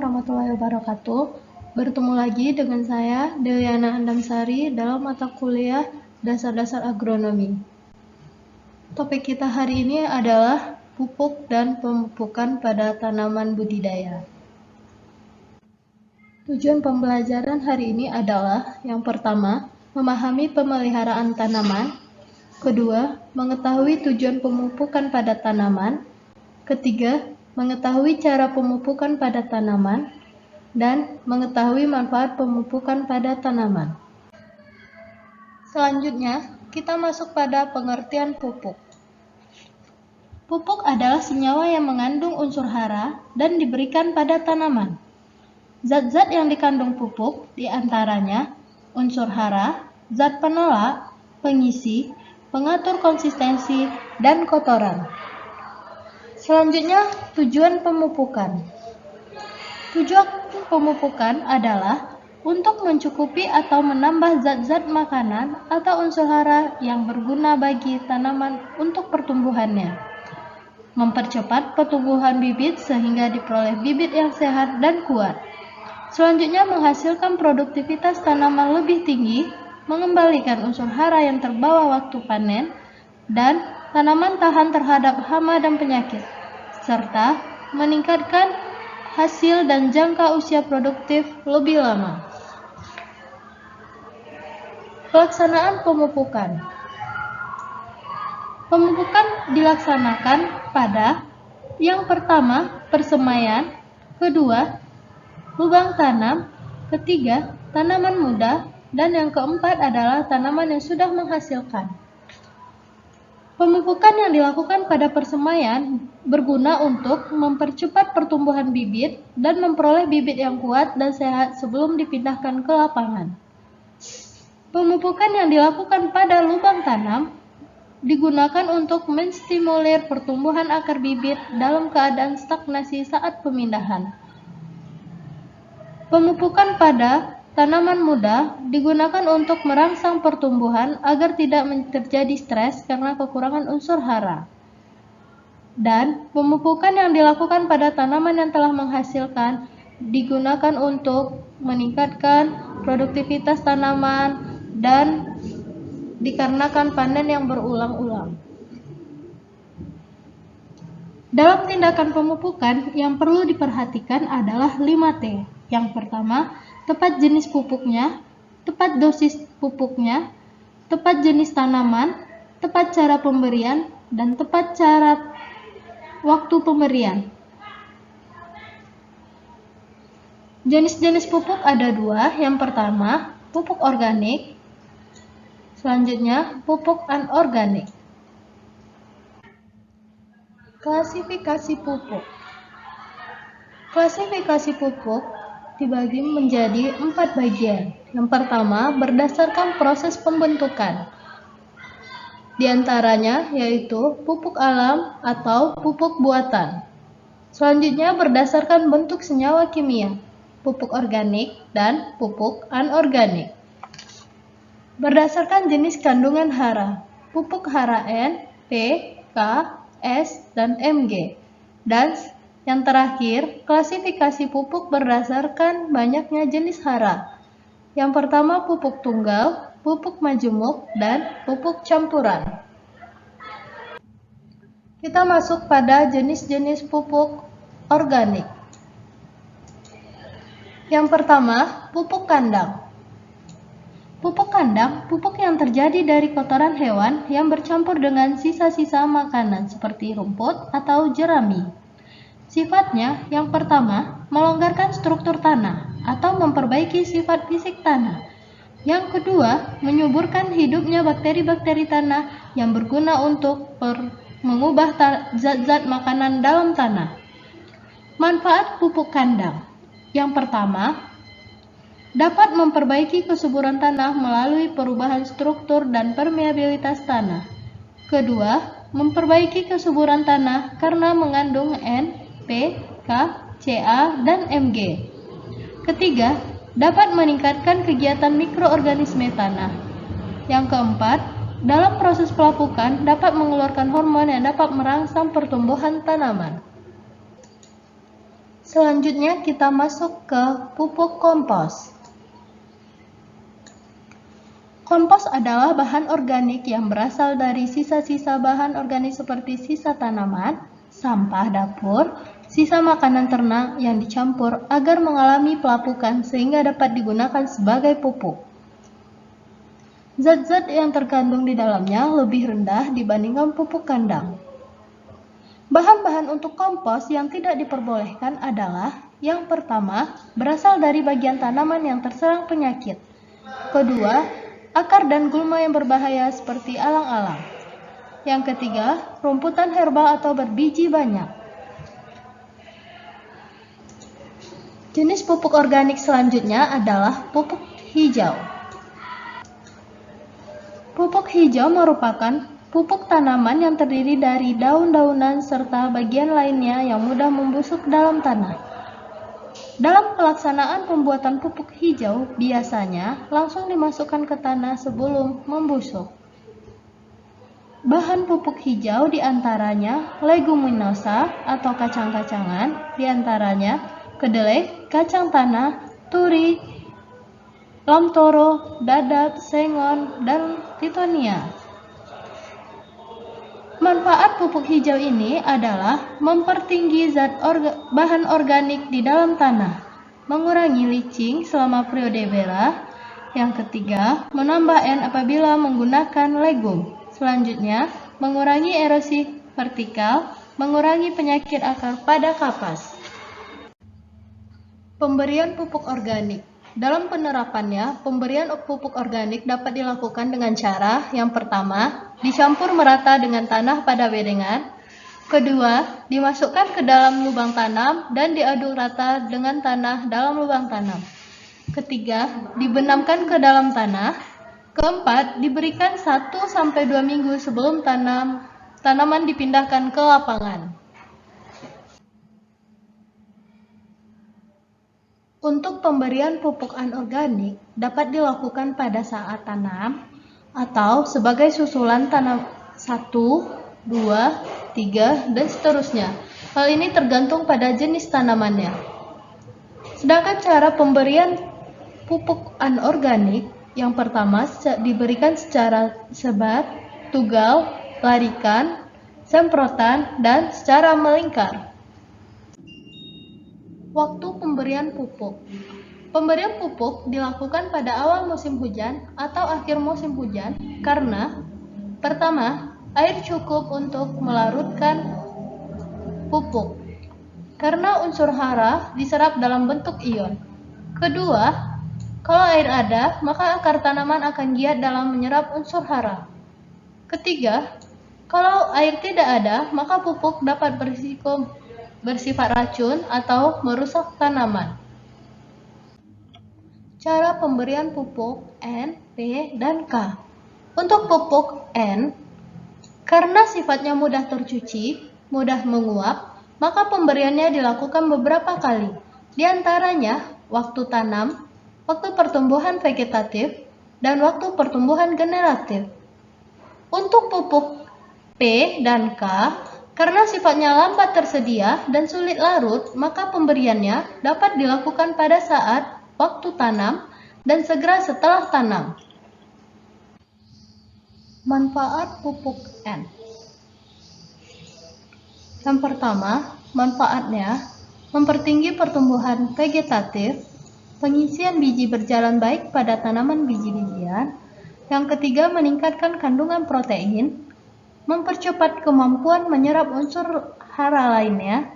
warahmatullahi wabarakatuh. Bertemu lagi dengan saya, Deliana Andamsari, dalam mata kuliah Dasar-Dasar Agronomi. Topik kita hari ini adalah pupuk dan pemupukan pada tanaman budidaya. Tujuan pembelajaran hari ini adalah yang pertama, memahami pemeliharaan tanaman. Kedua, mengetahui tujuan pemupukan pada tanaman. Ketiga, mengetahui cara pemupukan pada tanaman. Dan mengetahui manfaat pemupukan pada tanaman. Selanjutnya, kita masuk pada pengertian pupuk. Pupuk adalah senyawa yang mengandung unsur hara dan diberikan pada tanaman. Zat-zat yang dikandung pupuk diantaranya unsur hara, zat penolak, pengisi, pengatur konsistensi, dan kotoran. Selanjutnya, tujuan pemupukan. Tujuan pemupukan adalah untuk mencukupi atau menambah zat-zat makanan atau unsur hara yang berguna bagi tanaman untuk pertumbuhannya. Mempercepat pertumbuhan bibit sehingga diperoleh bibit yang sehat dan kuat. Selanjutnya, menghasilkan produktivitas tanaman lebih tinggi, mengembalikan unsur hara yang terbawa waktu panen, dan tanaman tahan terhadap hama dan penyakit, serta meningkatkan hasil dan jangka usia produktif lebih lama. Pelaksanaan pemupukan. Pemupukan dilaksanakan pada yang pertama, persemaian, kedua, lubang tanam, ketiga, tanaman muda, dan yang keempat adalah tanaman yang sudah menghasilkan. Pemupukan yang dilakukan pada persemaian berguna untuk mempercepat pertumbuhan bibit dan memperoleh bibit yang kuat dan sehat sebelum dipindahkan ke lapangan. Pemupukan yang dilakukan pada lubang tanam digunakan untuk menstimulir pertumbuhan akar bibit dalam keadaan stagnasi saat pemindahan. Pemupukan pada tanaman muda digunakan untuk merangsang pertumbuhan agar tidak terjadi stres karena kekurangan unsur hara. Dan pemupukan yang dilakukan pada tanaman yang telah menghasilkan digunakan untuk meningkatkan produktivitas tanaman dan dikarenakan panen yang berulang-ulang. Dalam tindakan pemupukan yang perlu diperhatikan adalah 5T. Yang pertama, tepat jenis pupuknya, tepat dosis pupuknya, tepat jenis tanaman, tepat cara pemberian, dan tepat cara waktu pemberian. Jenis-jenis pupuk ada 2. Yang pertama, pupuk organik. Selanjutnya, pupuk anorganik. Klasifikasi pupuk. Klasifikasi pupuk dibagi menjadi 4 bagian. Yang pertama, berdasarkan proses pembentukan. Di antaranya yaitu pupuk alam atau pupuk buatan. Selanjutnya, berdasarkan bentuk senyawa kimia, pupuk organik dan pupuk anorganik. Berdasarkan jenis kandungan hara, pupuk hara N, P, K, S, dan Mg. Dan yang terakhir, klasifikasi pupuk berdasarkan banyaknya jenis hara. Yang pertama, pupuk tunggal, pupuk majemuk, dan pupuk campuran. Kita masuk pada jenis-jenis pupuk organik. Yang pertama, pupuk kandang. Pupuk kandang, pupuk yang terjadi dari kotoran hewan yang bercampur dengan sisa-sisa makanan seperti rumput atau jerami. Sifatnya, yang pertama, melonggarkan struktur tanah atau memperbaiki sifat fisik tanah. Yang kedua, menyuburkan hidupnya bakteri-bakteri tanah yang berguna untuk mengubah zat-zat makanan dalam tanah. Manfaat pupuk kandang. Yang pertama, dapat memperbaiki kesuburan tanah melalui perubahan struktur dan permeabilitas tanah. Kedua, memperbaiki kesuburan tanah karena mengandung N, P, K, Ca, dan Mg. Ketiga, dapat meningkatkan kegiatan mikroorganisme tanah. Yang keempat, dalam proses pelapukan dapat mengeluarkan hormon yang dapat merangsang pertumbuhan tanaman. Selanjutnya kita masuk ke pupuk kompos. Kompos adalah bahan organik yang berasal dari sisa-sisa bahan organik seperti sisa tanaman, sampah dapur, sisa makanan ternak yang dicampur agar mengalami pelapukan sehingga dapat digunakan sebagai pupuk. Zat-zat yang terkandung di dalamnya lebih rendah dibandingkan pupuk kandang. Bahan-bahan untuk kompos yang tidak diperbolehkan adalah: yang pertama, berasal dari bagian tanaman yang terserang penyakit. Kedua, akar dan gulma yang berbahaya seperti alang-alang. Yang ketiga, rumputan herbal atau berbiji banyak. Jenis pupuk organik selanjutnya adalah pupuk hijau. Pupuk hijau merupakan pupuk tanaman yang terdiri dari daun-daunan serta bagian lainnya yang mudah membusuk dalam tanah. Dalam pelaksanaan pembuatan pupuk hijau, biasanya langsung dimasukkan ke tanah sebelum membusuk. Bahan pupuk hijau diantaranya leguminosa atau kacang-kacangan, diantaranya kedelai, kacang tanah, turi, lamtoro, dadap, sengon, dan titonia. Manfaat pupuk hijau ini adalah mempertinggi bahan organik di dalam tanah, mengurangi licin selama periode bela. Yang ketiga, menambah N apabila menggunakan legum. Selanjutnya, mengurangi erosi vertikal, mengurangi penyakit akar pada kapas. Pemberian pupuk organik. Dalam penerapannya, pemberian pupuk organik dapat dilakukan dengan cara: yang pertama, dicampur merata dengan tanah pada bedengan. Kedua, dimasukkan ke dalam lubang tanam dan diaduk rata dengan tanah dalam lubang tanam. Ketiga, dibenamkan ke dalam tanah. Keempat, diberikan 1-2 minggu sebelum tanaman dipindahkan ke lapangan. Untuk pemberian pupuk anorganik dapat dilakukan pada saat tanam atau sebagai susulan tanam 1, 2, 3, dan seterusnya. Hal ini tergantung pada jenis tanamannya. Sedangkan cara pemberian pupuk anorganik, yang pertama diberikan secara sebar, tugal, larikan, semprotan, dan secara melingkar. Waktu pemberian pupuk. Pemberian pupuk dilakukan pada awal musim hujan atau akhir musim hujan karena: pertama, air cukup untuk melarutkan pupuk karena unsur hara diserap dalam bentuk ion. Kedua, kalau air ada, maka akar tanaman akan giat dalam menyerap unsur hara. Ketiga, kalau air tidak ada, maka pupuk dapat bersifat racun atau merusak tanaman. Cara pemberian pupuk N, P, dan K. Untuk pupuk N, karena sifatnya mudah tercuci, mudah menguap, maka pemberiannya dilakukan beberapa kali. Di antaranya, waktu tanam, waktu pertumbuhan vegetatif, dan waktu pertumbuhan generatif. Untuk pupuk P dan K, karena sifatnya lambat tersedia dan sulit larut, maka pemberiannya dapat dilakukan pada saat waktu tanam dan segera setelah tanam. Manfaat pupuk N. Yang pertama, manfaatnya mempertinggi pertumbuhan vegetatif, pengisian biji berjalan baik pada tanaman biji-bijian. Yang ketiga, meningkatkan kandungan protein, mempercepat kemampuan menyerap unsur hara lainnya.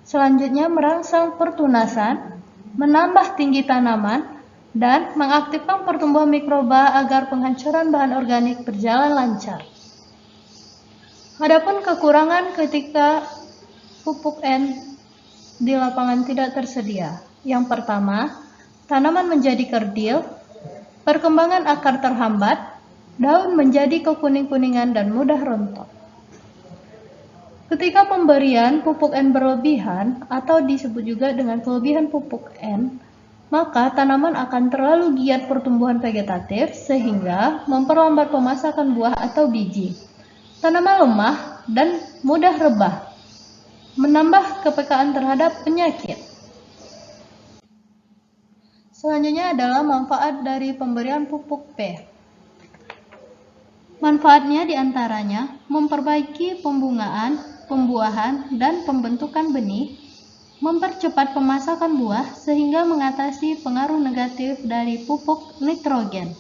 Selanjutnya, merangsang pertunasan, menambah tinggi tanaman, dan mengaktifkan pertumbuhan mikroba agar penghancuran bahan organik berjalan lancar. Adapun kekurangan ketika pupuk N di lapangan tidak tersedia. Yang pertama, tanaman menjadi kerdil, perkembangan akar terhambat, daun menjadi kekuning-kuningan dan mudah rontok. Ketika pemberian pupuk N berlebihan atau disebut juga dengan kelebihan pupuk N, maka tanaman akan terlalu giat pertumbuhan vegetatif sehingga memperlambat pemasakan buah atau biji. Tanaman lemah dan mudah rebah. menambah kepekaan terhadap penyakit. Selanjutnya adalah manfaat dari pemberian pupuk P. Manfaatnya diantaranya memperbaiki pembungaan, pembuahan, dan pembentukan benih, mempercepat pemasakan buah sehingga mengatasi pengaruh negatif dari pupuk nitrogen.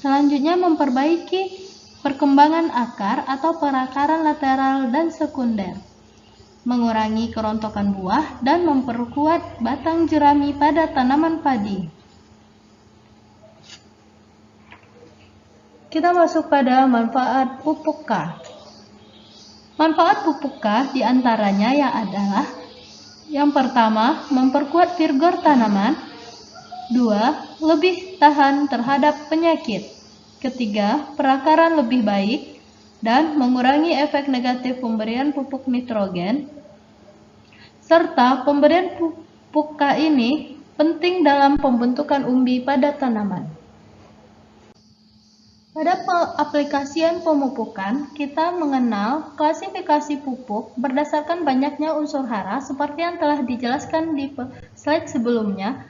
Selanjutnya memperbaiki perkembangan akar atau perakaran lateral dan sekunder, mengurangi kerontokan buah, dan memperkuat batang jerami pada tanaman padi. Kita masuk pada manfaat pupuk K. Manfaat pupuk K diantaranya adalah: yang pertama, memperkuat vigor tanaman. 2. Lebih tahan terhadap penyakit. Ketiga, perakaran lebih baik. Dan mengurangi efek negatif pemberian pupuk nitrogen. Serta pemberian pupuk K ini penting dalam pembentukan umbi pada tanaman. Pada aplikasian pemupukan, kita mengenal klasifikasi pupuk berdasarkan banyaknya unsur hara seperti yang telah dijelaskan di slide sebelumnya,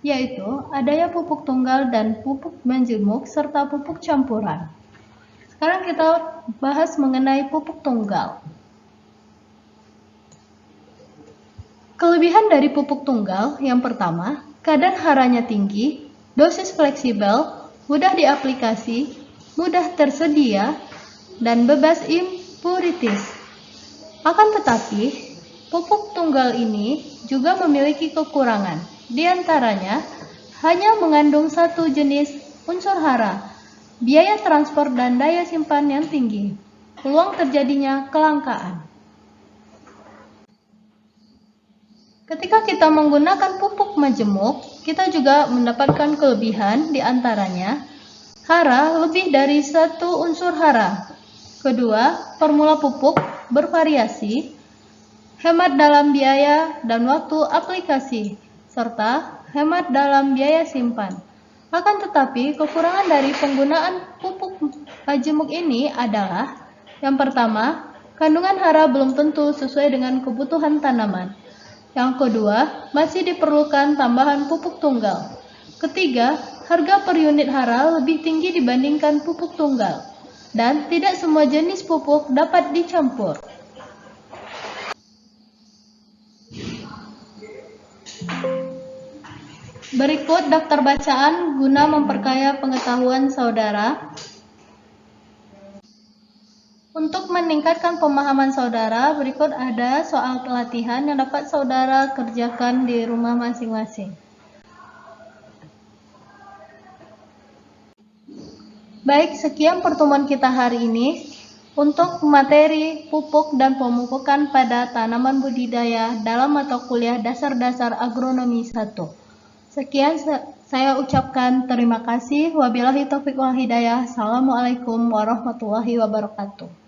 yaitu adanya pupuk tunggal dan pupuk menjemuk serta pupuk campuran. Sekarang kita bahas mengenai pupuk tunggal. Kelebihan dari pupuk tunggal yang pertama, kadar haranya tinggi, dosis fleksibel, mudah diaplikasi, mudah tersedia, dan bebas impurities. Akan tetapi, pupuk tunggal ini juga memiliki kekurangan. Di antaranya, hanya mengandung satu jenis unsur hara, biaya transport dan daya simpan yang tinggi, peluang terjadinya kelangkaan. Ketika kita menggunakan pupuk majemuk, kita juga mendapatkan kelebihan, di antaranya hara lebih dari satu unsur hara. Kedua, formula pupuk bervariasi, hemat dalam biaya dan waktu aplikasi, serta hemat dalam biaya simpan. Akan tetapi, kekurangan dari penggunaan pupuk majemuk ini adalah: yang pertama, kandungan hara belum tentu sesuai dengan kebutuhan tanaman. Yang kedua, masih diperlukan tambahan pupuk tunggal. Ketiga, harga per unit hara lebih tinggi dibandingkan pupuk tunggal. Dan tidak semua jenis pupuk dapat dicampur. Berikut daftar bacaan guna memperkaya pengetahuan saudara. Untuk meningkatkan pemahaman saudara, berikut ada soal latihan yang dapat saudara kerjakan di rumah masing-masing. Baik, sekian pertemuan kita hari ini untuk materi pupuk dan pemupukan pada tanaman budidaya dalam mata kuliah Dasar-Dasar Agronomi 1. Sekian saya ucapkan terima kasih. Wabillahi taufiq wal hidayah. Assalamualaikum warahmatullahi wabarakatuh.